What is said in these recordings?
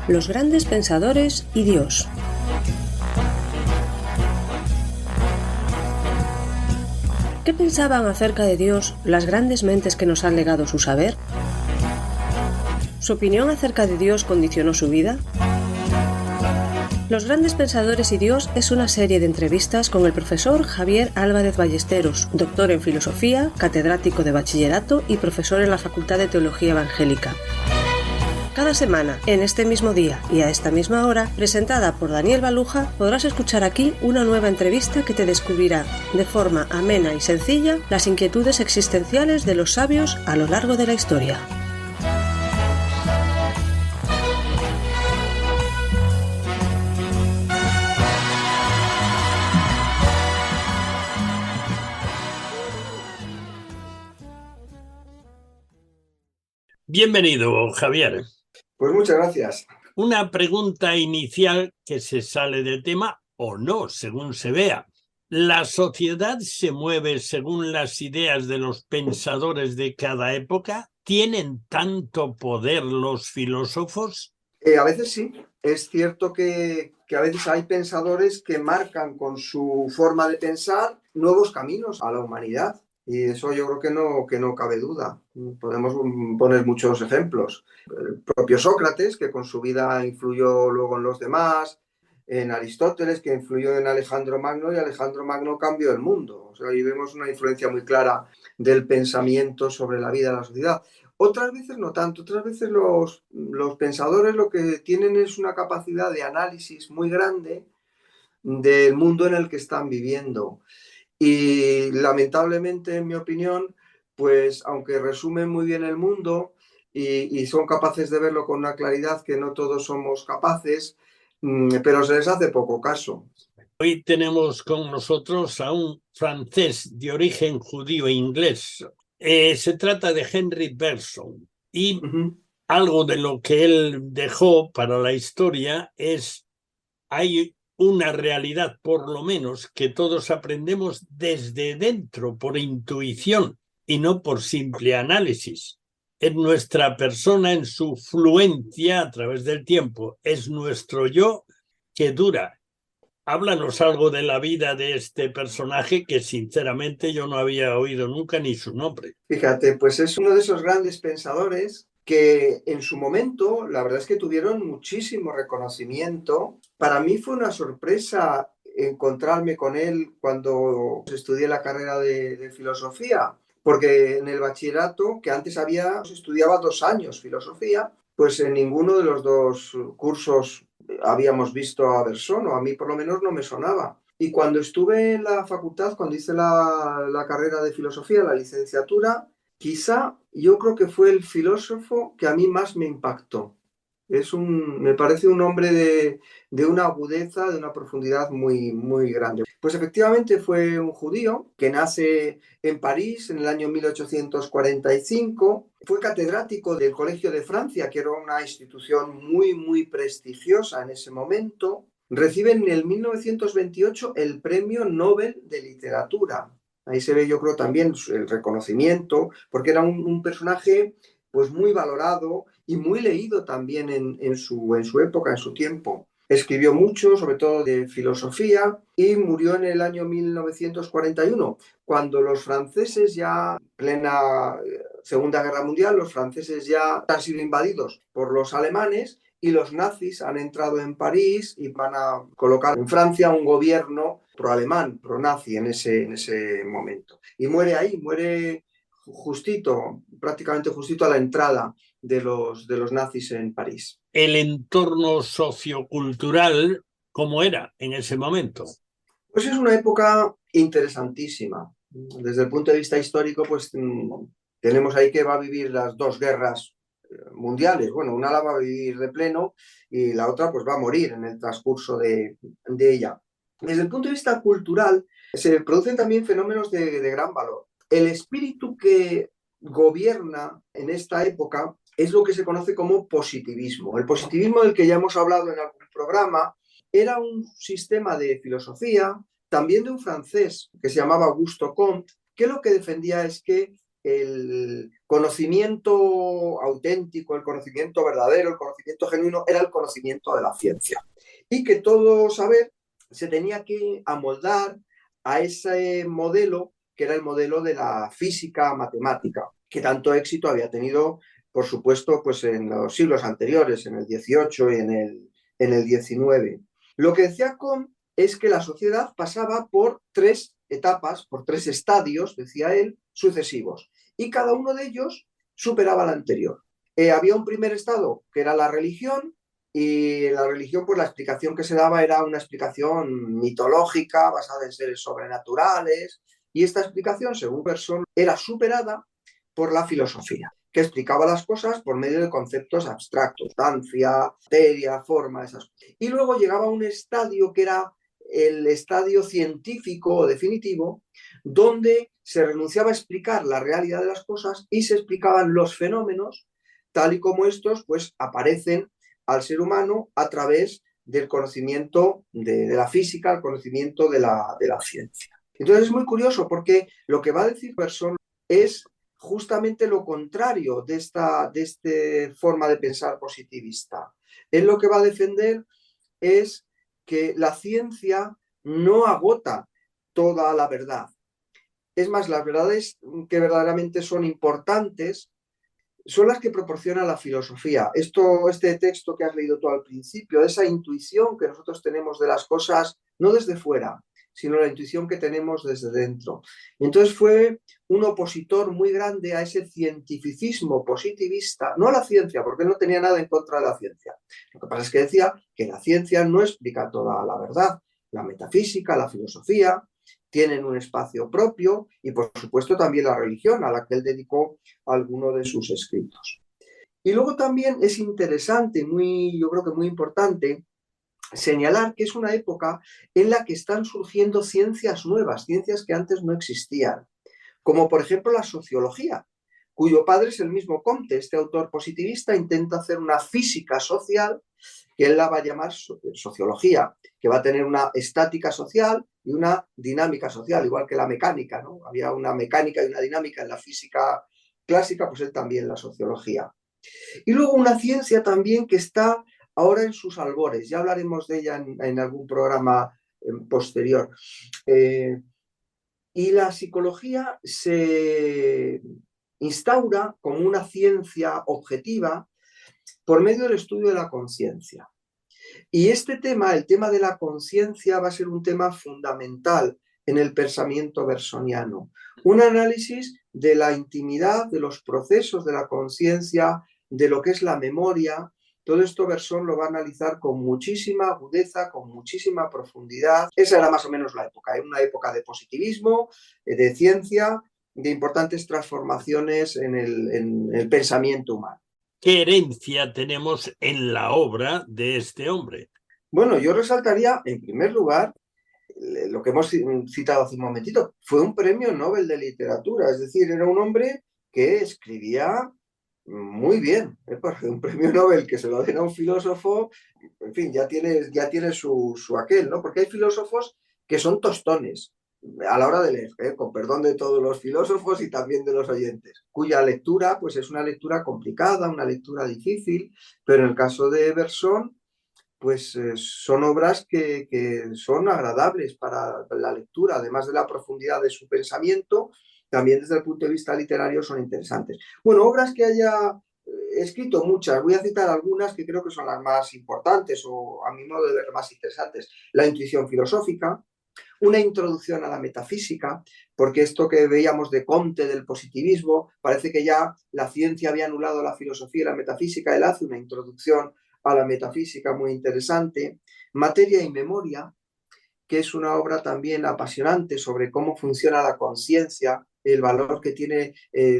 Los grandes pensadores y Dios. ¿Qué pensaban acerca de Dios las grandes mentes que nos han legado su saber? ¿Su opinión acerca de Dios condicionó su vida? Los grandes pensadores y Dios es una serie de entrevistas con el profesor Javier Álvarez Ballesteros, doctor en filosofía, catedrático de bachillerato y profesor en la Facultad de Teología Evangélica. Cada semana, en este mismo día y a esta misma hora, presentada por Daniel Baluja, podrás escuchar aquí una nueva entrevista que te descubrirá, de forma amena y sencilla, las inquietudes existenciales de los sabios a lo largo de la historia. Bienvenido, Javier. Pues muchas gracias. Una pregunta inicial que se sale de tema o no, según se vea. ¿La sociedad se mueve según las ideas de los pensadores de cada época? ¿Tienen tanto poder los filósofos? A veces sí. Es cierto que a veces hay pensadores que marcan con su forma de pensar nuevos caminos a la humanidad. Y eso yo creo que no cabe duda. Podemos poner muchos ejemplos. El propio Sócrates, que con su vida influyó luego en los demás, en Aristóteles, que influyó en Alejandro Magno, y Alejandro Magno cambió el mundo. O sea, ahí vemos una influencia muy clara del pensamiento sobre la vida de la sociedad. Otras veces no tanto, otras veces los pensadores lo que tienen es una capacidad de análisis muy grande del mundo en el que están viviendo. Y lamentablemente, en mi opinión, pues aunque resumen muy bien el mundo y son capaces de verlo con una claridad que no todos somos capaces, pero se les hace poco caso. Hoy tenemos con nosotros a un francés de origen judío e inglés. Se trata de Henry Bergson y algo de lo que él dejó para la historia es, hay una realidad por lo menos que todos aprendemos desde dentro, por intuición y no por simple análisis. Es nuestra persona en su fluencia a través del tiempo, es nuestro yo que dura. Háblanos algo de la vida de este personaje que sinceramente yo no había oído nunca ni su nombre. Fíjate, pues es uno de esos grandes pensadores que en su momento, la verdad es que tuvieron muchísimo reconocimiento. Para mí fue una sorpresa encontrarme con él cuando estudié la carrera de filosofía, porque en el bachillerato, que antes estudiaba 2 años filosofía, pues en ninguno de los 2 cursos habíamos visto a Bergson, o a mí por lo menos no me sonaba. Y cuando estuve en la facultad, cuando hice la carrera de filosofía, la licenciatura, quizá yo creo que fue el filósofo que a mí más me impactó. Me parece un hombre de una agudeza, de una profundidad muy, muy grande. Pues efectivamente fue un judío que nace en París en el año 1845. Fue catedrático del Colegio de Francia, que era una institución muy, muy prestigiosa en ese momento. Recibe en el 1928 el Premio Nobel de Literatura. Ahí se ve, yo creo, también el reconocimiento, porque era un personaje pues muy valorado y muy leído también en su época, en su tiempo. Escribió mucho, sobre todo de filosofía, y murió en el año 1941, cuando los franceses ya, plena Segunda Guerra Mundial, los franceses ya han sido invadidos por los alemanes y los nazis han entrado en París y van a colocar en Francia un gobierno pro-alemán, pro-nazi en ese momento. Y muere ahí, muere prácticamente justito a la entrada de los nazis en París. El entorno sociocultural, ¿cómo era en ese momento? Pues es una época interesantísima. Desde el punto de vista histórico, pues tenemos ahí que va a vivir las 2 guerras mundiales. Bueno, una la va a vivir de pleno y la otra pues va a morir en el transcurso de ella. Desde el punto de vista cultural, se producen también fenómenos de gran valor. El espíritu que gobierna en esta época es lo que se conoce como positivismo. El positivismo del que ya hemos hablado en algún programa era un sistema de filosofía, también de un francés que se llamaba Auguste Comte, que lo que defendía es que el conocimiento auténtico, el conocimiento verdadero, el conocimiento genuino, era el conocimiento de la ciencia. Y que todo saber se tenía que amoldar a ese modelo que era el modelo de la física matemática, que tanto éxito había tenido, por supuesto, pues en los siglos anteriores, en el XVIII y en el XIX. Lo que decía Comte es que la sociedad pasaba por 3 etapas, por 3 estadios, decía él, sucesivos, y cada uno de ellos superaba al anterior. Había un primer estado que era la religión, y la religión, pues la explicación que se daba era una explicación mitológica, basada en seres sobrenaturales, y esta explicación, según Bergson, era superada por la filosofía, que explicaba las cosas por medio de conceptos abstractos, sustancia, materia, forma, esas cosas. Y luego llegaba un estadio que era el estadio científico o definitivo, donde se renunciaba a explicar la realidad de las cosas y se explicaban los fenómenos tal y como estos pues aparecen al ser humano a través del conocimiento de la física, el conocimiento de la ciencia. Entonces es muy curioso porque lo que va a decir Bergson es justamente lo contrario de esta forma de pensar positivista. Él lo que va a defender es que la ciencia no agota toda la verdad. Es más, las verdades que verdaderamente son importantes son las que proporciona la filosofía. Este texto que has leído tú al principio, esa intuición que nosotros tenemos de las cosas, no desde fuera, sino la intuición que tenemos desde dentro. Entonces fue un opositor muy grande a ese cientificismo positivista, no a la ciencia, porque él no tenía nada en contra de la ciencia. Lo que pasa es que decía que la ciencia no explica toda la verdad. La metafísica, la filosofía, tienen un espacio propio y, por supuesto, también la religión, a la que él dedicó alguno de sus escritos. Y luego también es interesante, yo creo que muy importante, señalar que es una época en la que están surgiendo ciencias nuevas, ciencias que antes no existían, como por ejemplo la sociología, cuyo padre es el mismo Comte. Este autor positivista intenta hacer una física social que él la va a llamar sociología, que va a tener una estática social y una dinámica social, igual que la mecánica, ¿no? Había una mecánica y una dinámica en la física clásica, pues él también la sociología. Y luego una ciencia también que está ahora en sus albores, ya hablaremos de ella en algún programa posterior. Y la psicología se instaura como una ciencia objetiva por medio del estudio de la conciencia. Y este tema, el tema de la conciencia, va a ser un tema fundamental en el pensamiento bersoniano. Un análisis de la intimidad, de los procesos de la conciencia, de lo que es la memoria. Todo esto Bergson lo va a analizar con muchísima agudeza, con muchísima profundidad. Esa era más o menos la época, una época de positivismo, de ciencia, de importantes transformaciones en el pensamiento humano. ¿Qué herencia tenemos en la obra de este hombre? Bueno, yo resaltaría, en primer lugar, lo que hemos citado hace un momentito, fue un premio Nobel de literatura, es decir, era un hombre que escribía muy bien, porque un premio Nobel que se lo den a un filósofo, en fin, ya tiene su aquel, ¿no? Porque hay filósofos que son tostones a la hora de leer, con perdón de todos los filósofos y también de los oyentes, cuya lectura pues es una lectura complicada, una lectura difícil, pero en el caso de Bergson, pues son obras que son agradables para la lectura, además de la profundidad de su pensamiento, también desde el punto de vista literario son interesantes. Bueno, obras que haya escrito muchas, voy a citar algunas que creo que son las más importantes o a mi modo de ver más interesantes. La intuición filosófica, una introducción a la metafísica, porque esto que veíamos de Comte del positivismo, parece que ya la ciencia había anulado la filosofía y la metafísica. Él hace una introducción a la metafísica muy interesante. Materia y memoria, que es una obra también apasionante sobre cómo funciona la conciencia, el valor que tiene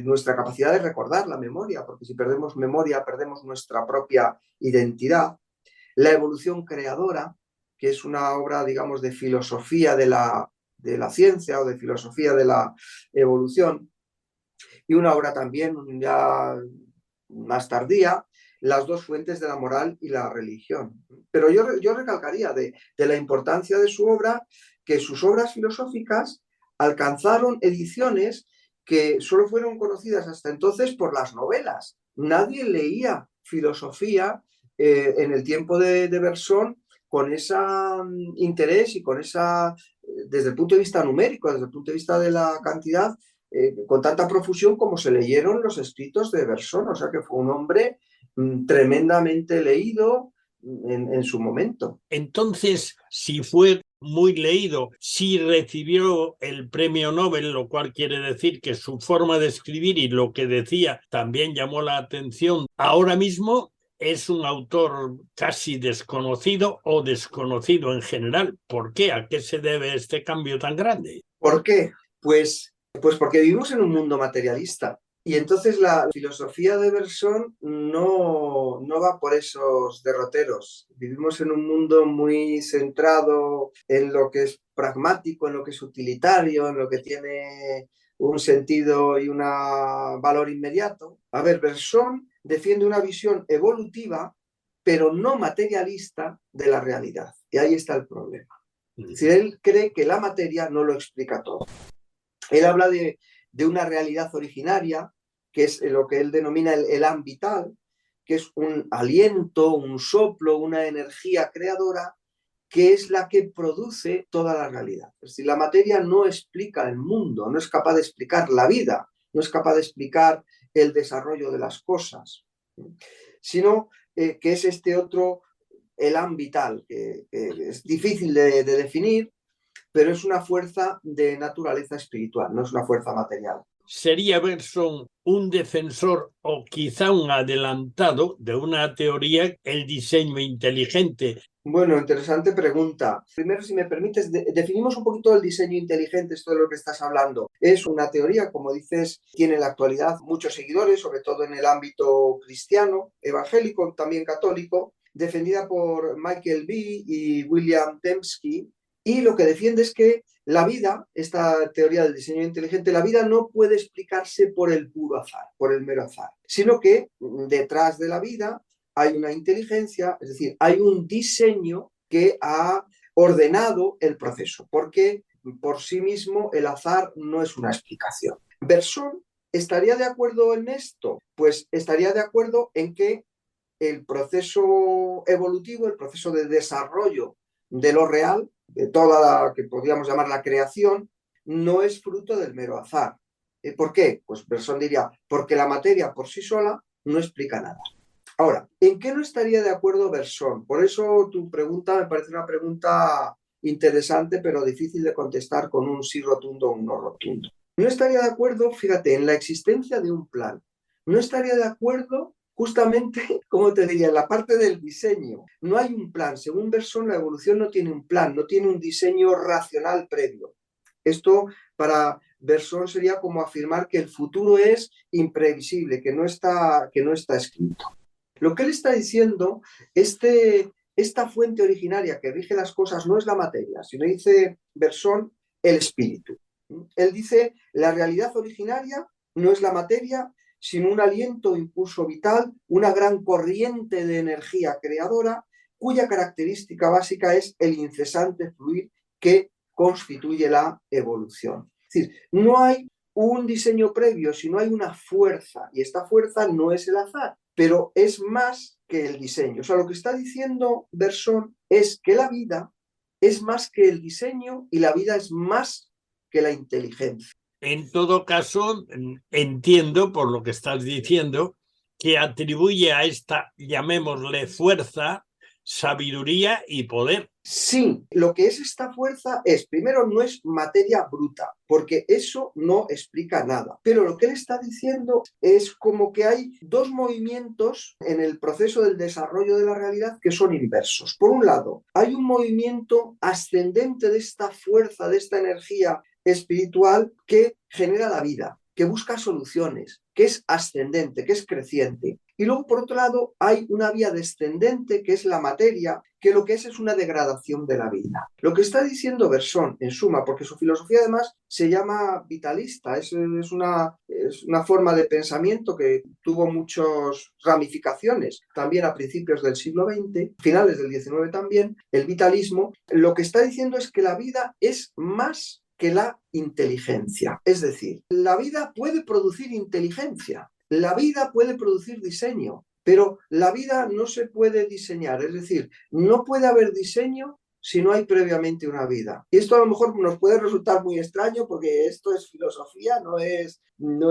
nuestra capacidad de recordar la memoria, porque si perdemos memoria, perdemos nuestra propia identidad. La evolución creadora, que es una obra, digamos, de filosofía de la ciencia o de filosofía de la evolución, y una obra también ya más tardía, Las dos fuentes de la moral y la religión. Pero yo recalcaría de la importancia de su obra, que sus obras filosóficas alcanzaron ediciones que solo fueron conocidas hasta entonces por las novelas. Nadie leía filosofía en el tiempo de Bersón con ese interés y con esa, desde el punto de vista numérico, desde el punto de vista de la cantidad, con tanta profusión como se leyeron los escritos de Bersón. O sea que fue un hombre tremendamente leído en su momento. Entonces, si fue muy leído, si recibió el premio Nobel, lo cual quiere decir que su forma de escribir y lo que decía también llamó la atención, ahora mismo es un autor casi desconocido o desconocido en general. ¿Por qué? ¿A qué se debe este cambio tan grande? ¿Por qué? Pues porque vivimos en un mundo materialista. Y entonces la filosofía de Bersón no va por esos derroteros. Vivimos en un mundo muy centrado en lo que es pragmático, en lo que es utilitario, en lo que tiene un sentido y un valor inmediato. A ver, Bersón defiende una visión evolutiva, pero no materialista de la realidad. Y ahí está el problema. Es decir, él cree que la materia no lo explica todo. Él habla de una realidad originaria, que es lo que él denomina el elan vital, que es un aliento, un soplo, una energía creadora, que es la que produce toda la realidad. Es decir, la materia no explica el mundo, no es capaz de explicar la vida, no es capaz de explicar el desarrollo de las cosas, sino que es este otro elan vital, que es difícil de definir, pero es una fuerza de naturaleza espiritual, no es una fuerza material. ¿Sería Bersón un defensor o quizá un adelantado de una teoría, el diseño inteligente? Bueno, interesante pregunta. Primero, si me permites, definimos un poquito el diseño inteligente, esto de lo que estás hablando. Es una teoría, como dices, tiene en la actualidad muchos seguidores, sobre todo en el ámbito cristiano, evangélico, también católico, defendida por Michael B. y William Dembski. Y lo que defiende es que la vida, esta teoría del diseño inteligente, la vida no puede explicarse por el puro azar, por el mero azar, sino que detrás de la vida hay una inteligencia, es decir, hay un diseño que ha ordenado el proceso, porque por sí mismo el azar no es una explicación. Bersón estaría de acuerdo en esto, pues estaría de acuerdo en que el proceso evolutivo, el proceso de desarrollo de lo real, de toda la que podríamos llamar la creación, no es fruto del mero azar. ¿Por qué? Pues Bersón diría, porque la materia por sí sola no explica nada. Ahora, ¿en qué no estaría de acuerdo Bersón? Por eso tu pregunta me parece una pregunta interesante, pero difícil de contestar con un sí rotundo o un no rotundo. No estaría de acuerdo, fíjate, en la existencia de un plan. No estaría de acuerdo justamente, como te diría, en la parte del diseño. No hay un plan. Según Bersón, la evolución no tiene un plan, no tiene un diseño racional previo. Esto para Bersón sería como afirmar que el futuro es imprevisible, que no está escrito. Lo que él está diciendo, esta fuente originaria que rige las cosas no es la materia, sino, dice Bersón, el espíritu. Él dice, la realidad originaria no es la materia, sino un aliento o impulso vital, una gran corriente de energía creadora, cuya característica básica es el incesante fluir que constituye la evolución. Es decir, no hay un diseño previo, sino hay una fuerza, y esta fuerza no es el azar, pero es más que el diseño. O sea, lo que está diciendo Bersón es que la vida es más que el diseño y la vida es más que la inteligencia. En todo caso, entiendo por lo que estás diciendo que atribuye a esta, llamémosle, fuerza, sabiduría y poder. Sí, lo que es esta fuerza es, primero, no es materia bruta, porque eso no explica nada. Pero lo que él está diciendo es como que hay dos movimientos en el proceso del desarrollo de la realidad que son inversos. Por un lado, hay un movimiento ascendente de esta fuerza, de esta energía espiritual que genera la vida, que busca soluciones, que es ascendente, que es creciente. Y luego, por otro lado, hay una vía descendente, que es la materia, que lo que es una degradación de la vida. Lo que está diciendo Bersón, en suma, porque su filosofía además se llama vitalista, es una forma de pensamiento que tuvo muchas ramificaciones, también a principios del siglo XX, finales del XIX también, el vitalismo, lo que está diciendo es que la vida es más que la inteligencia. Es decir, la vida puede producir inteligencia, la vida puede producir diseño, pero la vida no se puede diseñar. Es decir, no puede haber diseño si no hay previamente una vida. Y esto a lo mejor nos puede resultar muy extraño porque esto es filosofía, no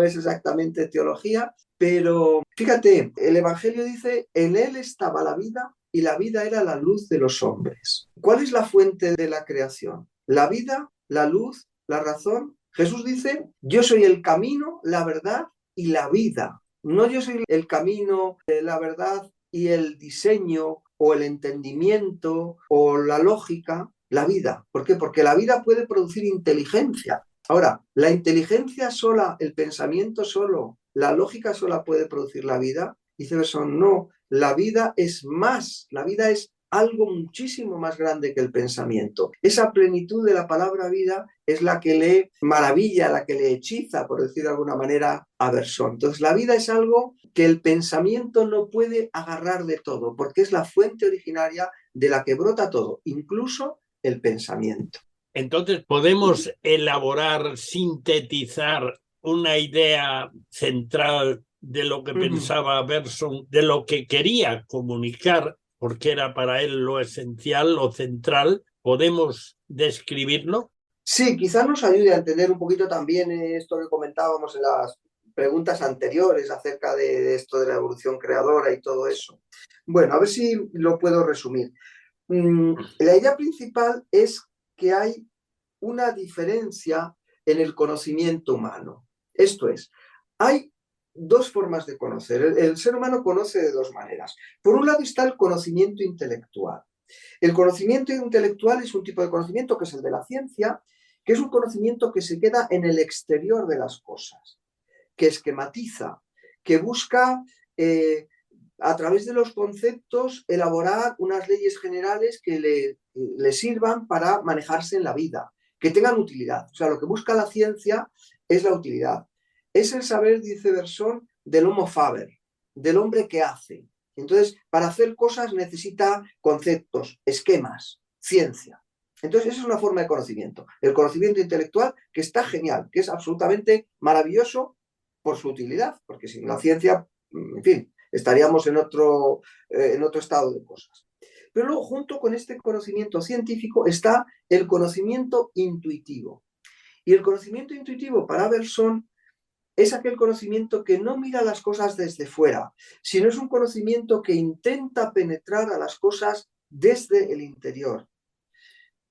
es exactamente teología, pero fíjate, el Evangelio dice, en él estaba la vida y la vida era la luz de los hombres. ¿Cuál es la fuente de la creación? La vida, la luz, la razón. Jesús dice, yo soy el camino, la verdad y la vida. No yo soy el camino, la verdad y el diseño o el entendimiento o la lógica, la vida. ¿Por qué? Porque la vida puede producir inteligencia. Ahora, la inteligencia sola, el pensamiento solo, la lógica sola puede producir la vida. Dice Bergson, no, la vida es más, la vida es algo muchísimo más grande que el pensamiento. Esa plenitud de la palabra vida es la que le maravilla, la que le hechiza, por decir de alguna manera, a Bergson. Entonces, la vida es algo que el pensamiento no puede agarrar de todo, porque es la fuente originaria de la que brota todo, incluso el pensamiento. Entonces, podemos elaborar, sintetizar una idea central de lo que pensaba Bergson, de lo que quería comunicar, porque era para él lo esencial, lo central. ¿Podemos describirlo? Sí, quizás nos ayude a entender un poquito también esto que comentábamos en las preguntas anteriores acerca de esto de la evolución creadora y todo eso. Bueno, a ver si lo puedo resumir. La idea principal es que hay una diferencia en el conocimiento humano. Esto es, hay dos formas de conocer. El ser humano conoce de dos maneras. Por un lado está el conocimiento intelectual. El conocimiento intelectual es un tipo de conocimiento que es el de la ciencia, que es un conocimiento que se queda en el exterior de las cosas, que esquematiza, que busca a través de los conceptos elaborar unas leyes generales que le sirvan para manejarse en la vida, que tengan utilidad. O sea, lo que busca la ciencia es la utilidad. Es el saber, dice Bergson, del homo faber, del hombre que hace. Entonces, para hacer cosas necesita conceptos, esquemas, ciencia. Entonces, esa es una forma de conocimiento. El conocimiento intelectual que está genial, que es absolutamente maravilloso por su utilidad, porque sin la ciencia, en fin, estaríamos en otro estado de cosas. Pero luego, junto con este conocimiento científico, está el conocimiento intuitivo. Y el conocimiento intuitivo para Bergson es aquel conocimiento que no mira las cosas desde fuera, sino es un conocimiento que intenta penetrar a las cosas desde el interior.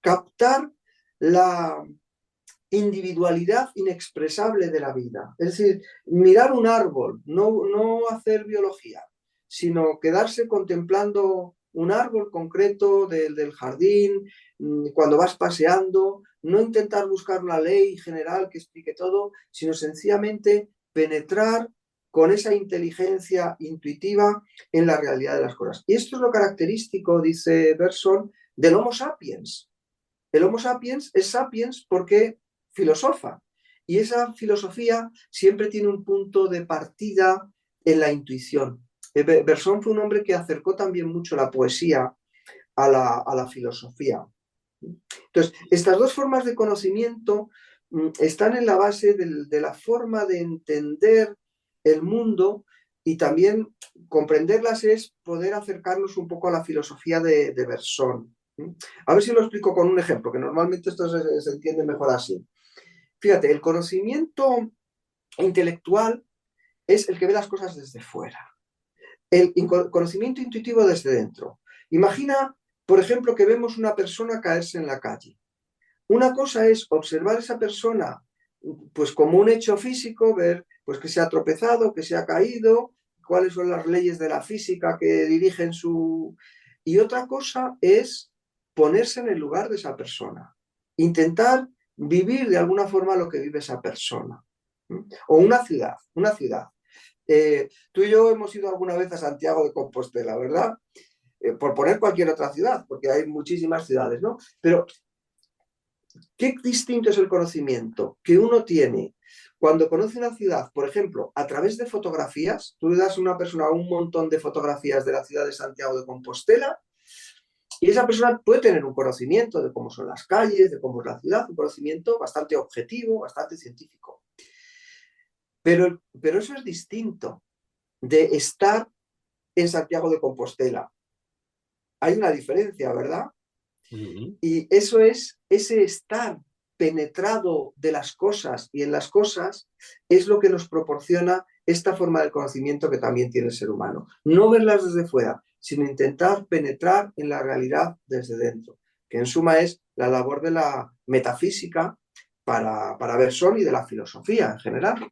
Captar la individualidad inexpresable de la vida. Es decir, mirar un árbol, no hacer biología, sino quedarse contemplando un árbol concreto del jardín, cuando vas paseando, no intentar buscar una ley general que explique todo, sino sencillamente penetrar con esa inteligencia intuitiva en la realidad de las cosas. Y esto es lo característico, dice Bergson, del Homo sapiens. El Homo sapiens es sapiens porque filosofa, y esa filosofía siempre tiene un punto de partida en la intuición. Bergson fue un hombre que acercó también mucho la poesía a la filosofía. Entonces, estas dos formas de conocimiento están en la base de la forma de entender el mundo, y también comprenderlas es poder acercarnos un poco a la filosofía de Bergson. A ver si lo explico con un ejemplo, que normalmente esto se entiende mejor así. Fíjate, el conocimiento intelectual es el que ve las cosas desde fuera. El conocimiento intuitivo desde dentro. Imagina, por ejemplo, que vemos una persona caerse en la calle. Una cosa es observar a esa persona pues como un hecho físico, ver pues que se ha tropezado, que se ha caído, cuáles son las leyes de la física que dirigen su... Y otra cosa es ponerse en el lugar de esa persona, intentar vivir de alguna forma lo que vive esa persona. O una ciudad. Tú y yo hemos ido alguna vez a Santiago de Compostela, ¿verdad? Por poner cualquier otra ciudad, porque hay muchísimas ciudades, ¿no? Pero qué distinto es el conocimiento que uno tiene cuando conoce una ciudad, por ejemplo, a través de fotografías. Tú le das a una persona un montón de fotografías de la ciudad de Santiago de Compostela Y esa persona puede tener un conocimiento de cómo son las calles, de cómo es la ciudad, un conocimiento bastante objetivo, bastante científico. Pero eso es distinto de estar en Santiago de Compostela. Hay una diferencia, ¿verdad? Y eso es ese estar penetrado de las cosas y en las cosas es lo que nos proporciona esta forma del conocimiento que también tiene el ser humano. No verlas desde fuera, sino intentar penetrar en la realidad desde dentro, que en suma es la labor de la metafísica para Bergson y de la filosofía en general.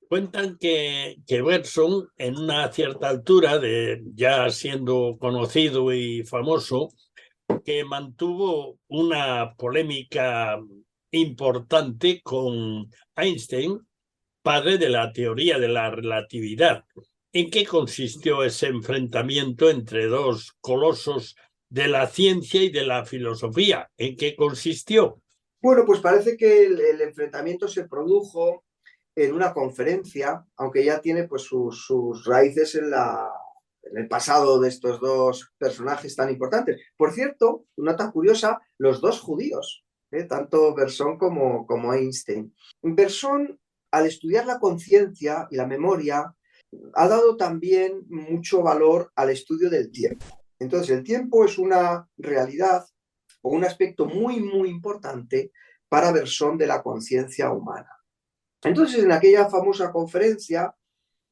Cuentan que Bergson, en una cierta altura, ya siendo conocido y famoso, que mantuvo una polémica importante con Einstein, padre de la teoría de la relatividad. ¿En qué consistió ese enfrentamiento entre dos colosos de la ciencia y de la filosofía? ¿En qué consistió? Bueno, pues parece que el enfrentamiento se produjo en una conferencia, aunque ya tiene pues sus raíces en el pasado de estos dos personajes tan importantes. Por cierto, una nota curiosa, los dos judíos, tanto Bergson como Einstein. Bergson, al estudiar la conciencia y la memoria, ha dado también mucho valor al estudio del tiempo. Entonces, el tiempo es una realidad o un aspecto muy, muy importante para Bergson de la conciencia humana. Entonces, en aquella famosa conferencia,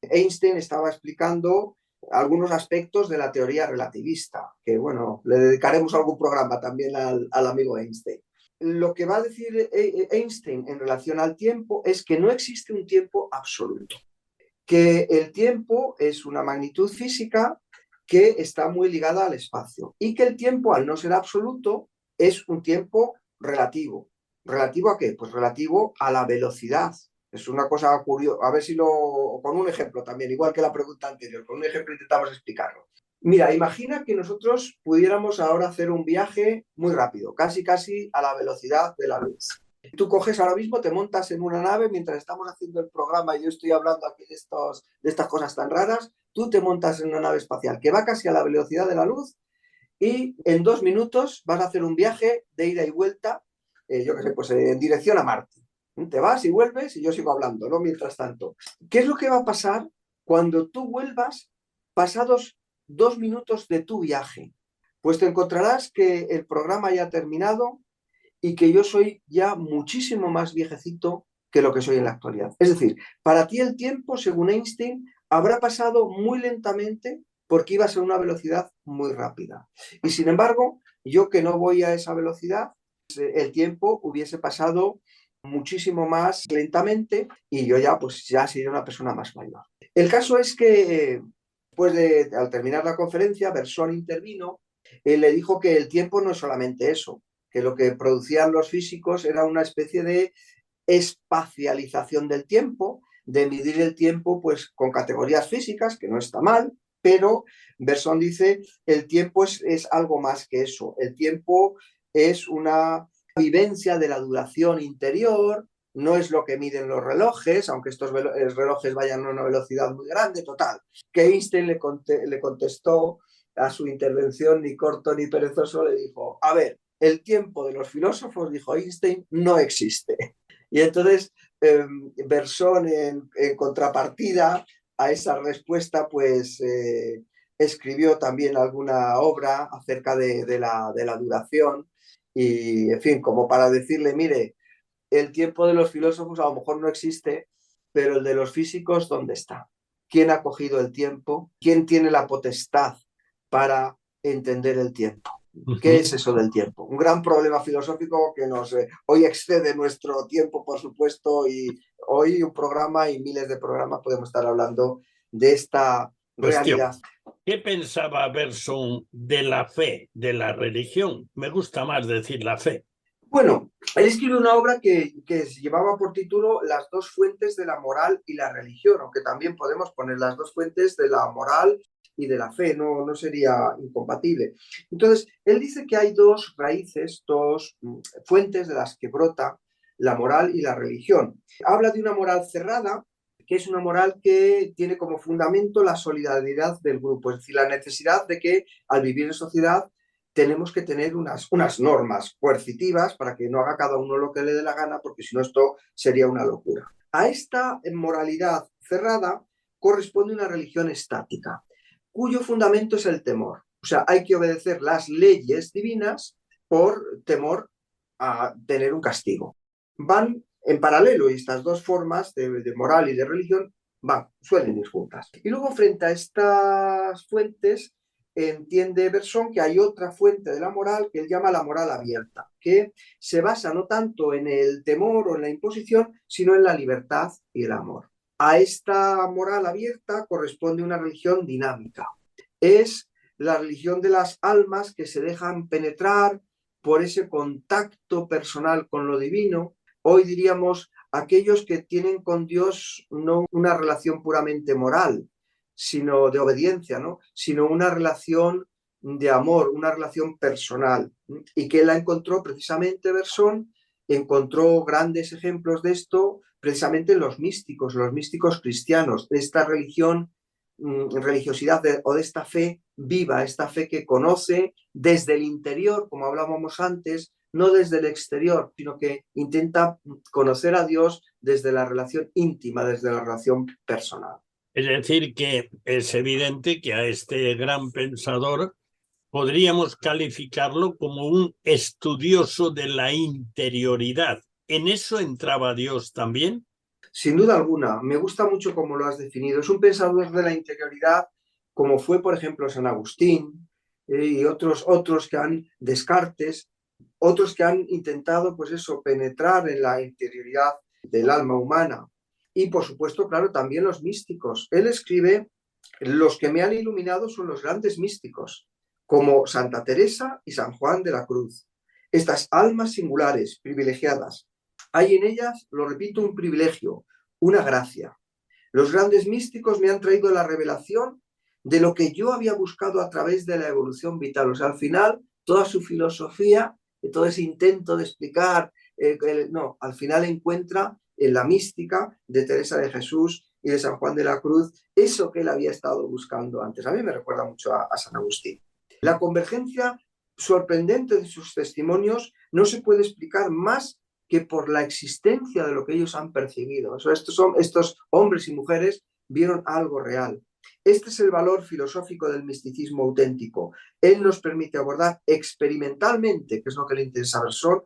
Einstein estaba explicando algunos aspectos de la teoría relativista, que bueno, le dedicaremos algún programa también al amigo Einstein. Lo que va a decir Einstein en relación al tiempo es que no existe un tiempo absoluto, que el tiempo es una magnitud física que está muy ligada al espacio y que el tiempo, al no ser absoluto, es un tiempo relativo. ¿Relativo a qué? Pues relativo a la velocidad. Es una cosa curiosa, a ver si con un ejemplo también, igual que la pregunta anterior, con un ejemplo intentamos explicarlo. Mira, imagina que nosotros pudiéramos ahora hacer un viaje muy rápido, casi a la velocidad de la luz. Tú coges ahora mismo, te montas en una nave mientras estamos haciendo el programa y yo estoy hablando aquí de estas cosas tan raras, tú te montas en una nave espacial que va casi a la velocidad de la luz y en 2 minutos vas a hacer un viaje de ida y vuelta, yo qué sé, pues en dirección a Marte. Te vas y vuelves y yo sigo hablando, ¿no? Mientras tanto, ¿qué es lo que va a pasar cuando tú vuelvas pasados 2 minutos de tu viaje? Pues te encontrarás que el programa ya ha terminado y que yo soy ya muchísimo más viejecito que lo que soy en la actualidad. Es decir, para ti el tiempo, según Einstein, habrá pasado muy lentamente porque ibas a una velocidad muy rápida. Y sin embargo, yo que no voy a esa velocidad, el tiempo hubiese pasado muchísimo más lentamente y yo ya sería una persona más mayor. El caso es que, al terminar la conferencia, Bergson intervino, le dijo que el tiempo no es solamente eso, que lo que producían los físicos era una especie de espacialización del tiempo, de medir el tiempo pues con categorías físicas, que no está mal, pero Bergson dice el tiempo es algo más que eso. El tiempo es una vivencia de la duración interior, no es lo que miden los relojes, aunque estos relojes vayan a una velocidad muy grande, total. Que Einstein le contestó a su intervención, ni corto ni perezoso, le dijo, a ver, el tiempo de los filósofos, dijo Einstein, no existe. Y entonces Bergson, en contrapartida a esa respuesta, pues escribió también alguna obra acerca de la duración y, en fin, como para decirle, mire, el tiempo de los filósofos a lo mejor no existe, pero el de los físicos, ¿dónde está? ¿Quién ha cogido el tiempo? ¿Quién tiene la potestad para entender el tiempo? ¿Qué es eso del tiempo? Un gran problema filosófico que hoy excede nuestro tiempo, por supuesto, y hoy un programa y miles de programas podemos estar hablando de esta realidad. ¿Qué pensaba Bergson de la fe, de la religión? Me gusta más decir la fe. Bueno, él escribió una obra que se llevaba por título Las dos fuentes de la moral y la religión, aunque también podemos poner las dos fuentes de la moral y de la fe, no sería incompatible. Entonces, él dice que hay dos raíces, dos fuentes de las que brota la moral y la religión. Habla de una moral cerrada, que es una moral que tiene como fundamento la solidaridad del grupo, es decir, la necesidad de que al vivir en sociedad tenemos que tener unas normas coercitivas para que no haga cada uno lo que le dé la gana, porque si no esto sería una locura. A esta moralidad cerrada corresponde una religión estática, cuyo fundamento es el temor. O sea, hay que obedecer las leyes divinas por temor a tener un castigo. Van en paralelo, y estas dos formas de moral y de religión suelen ir juntas. Y luego, frente a estas fuentes, entiende Bergson que hay otra fuente de la moral que él llama la moral abierta, que se basa no tanto en el temor o en la imposición, sino en la libertad y el amor. A esta moral abierta corresponde una religión dinámica. Es la religión de las almas que se dejan penetrar por ese contacto personal con lo divino. Hoy diríamos aquellos que tienen con Dios no una relación puramente moral, sino de obediencia, ¿no? Sino una relación de amor, una relación personal. Y que él la encontró precisamente, Bergson, encontró grandes ejemplos de esto precisamente en los místicos cristianos, de esta religiosidad o de esta fe viva, esta fe que conoce desde el interior, como hablábamos antes, no desde el exterior, sino que intenta conocer a Dios desde la relación íntima, desde la relación personal. Es decir, que es evidente que a este gran pensador podríamos calificarlo como un estudioso de la interioridad. ¿En eso entraba Dios también? Sin duda alguna. Me gusta mucho cómo lo has definido. Es un pensador de la interioridad, como fue, por ejemplo, San Agustín y otros que han, Descartes, otros que han intentado, pues eso, penetrar en la interioridad del alma humana. Y, por supuesto, claro, también los místicos. Él escribe, los que me han iluminado son los grandes místicos, como Santa Teresa y San Juan de la Cruz. Estas almas singulares, privilegiadas, hay en ellas, lo repito, un privilegio, una gracia. Los grandes místicos me han traído la revelación de lo que yo había buscado a través de la evolución vital. O sea, al final, toda su filosofía, todo ese intento de explicar, al final encuentra en la mística de Teresa de Jesús y de San Juan de la Cruz eso que él había estado buscando antes. A mí me recuerda mucho a San Agustín. La convergencia sorprendente de sus testimonios no se puede explicar más que por la existencia de lo que ellos han percibido. O sea, estos hombres y mujeres vieron algo real. Este es el valor filosófico del misticismo auténtico. Él nos permite abordar experimentalmente, que es lo que le interesa a Bergson,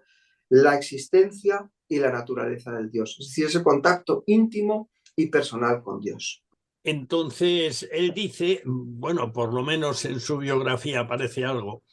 la existencia y la naturaleza del Dios. Es decir, ese contacto íntimo y personal con Dios. Entonces, él dice, bueno, por lo menos en su biografía aparece algo,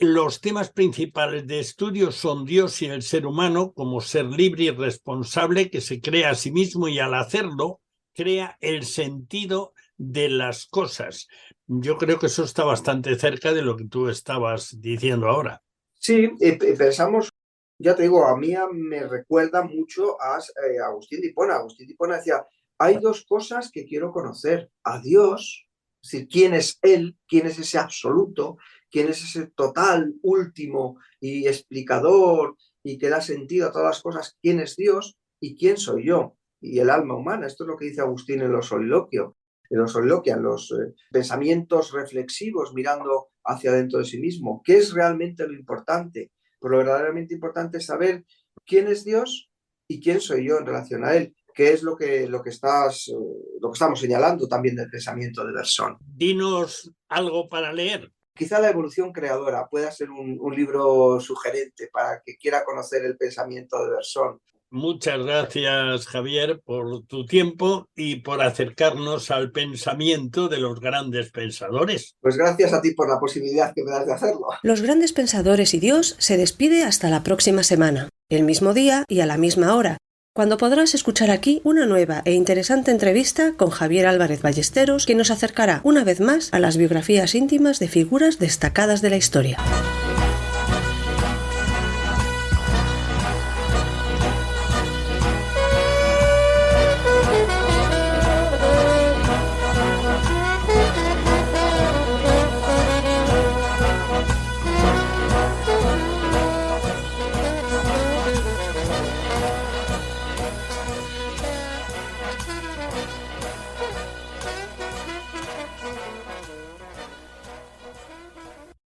los temas principales de estudio son Dios y el ser humano como ser libre y responsable que se crea a sí mismo y al hacerlo crea el sentido de las cosas. Yo creo que eso está bastante cerca de lo que tú estabas diciendo ahora. Sí, pensamos, ya te digo, a mí me recuerda mucho a Agustín de Hipona. Agustín de Hipona decía, hay dos cosas que quiero conocer, a Dios, es decir, quién es Él, quién es ese absoluto, quién es ese total, último y explicador y que da sentido a todas las cosas, quién es Dios y quién soy yo y el alma humana. Esto es lo que dice Agustín en los soliloquios, en los pensamientos reflexivos mirando hacia dentro de sí mismo. ¿Qué es realmente lo importante? Pues lo verdaderamente importante es saber quién es Dios y quién soy yo en relación a Él, que es lo que estamos señalando también del pensamiento de Bergson. Dinos algo para leer. Quizá La evolución creadora pueda ser un libro sugerente para que quiera conocer el pensamiento de Bergson. Muchas gracias, Javier, por tu tiempo y por acercarnos al pensamiento de los grandes pensadores. Pues gracias a ti por la posibilidad que me das de hacerlo. Los grandes pensadores y Dios se despide hasta la próxima semana, el mismo día y a la misma hora, cuando podrás escuchar aquí una nueva e interesante entrevista con Javier Álvarez Ballesteros, que nos acercará una vez más a las biografías íntimas de figuras destacadas de la historia.